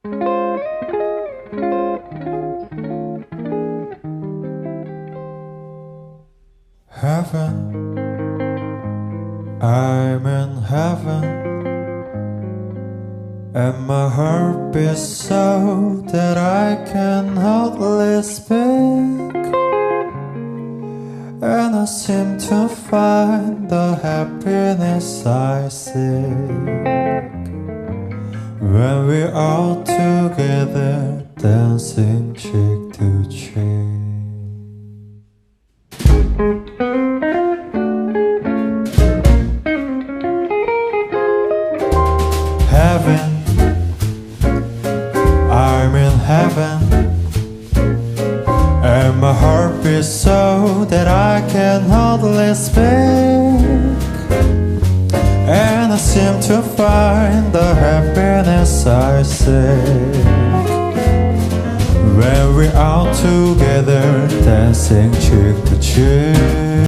Heaven, I'm in heaven, and my heart beats so that I can hardly speak, and I seem to find the happiness I seek when we're all together, dancing cheek to cheek. Heaven, I'm in heaven, and my heart beats so that I can hardly speak, and I seem to find the happiness I seek when we're out together, dancing cheek to cheek.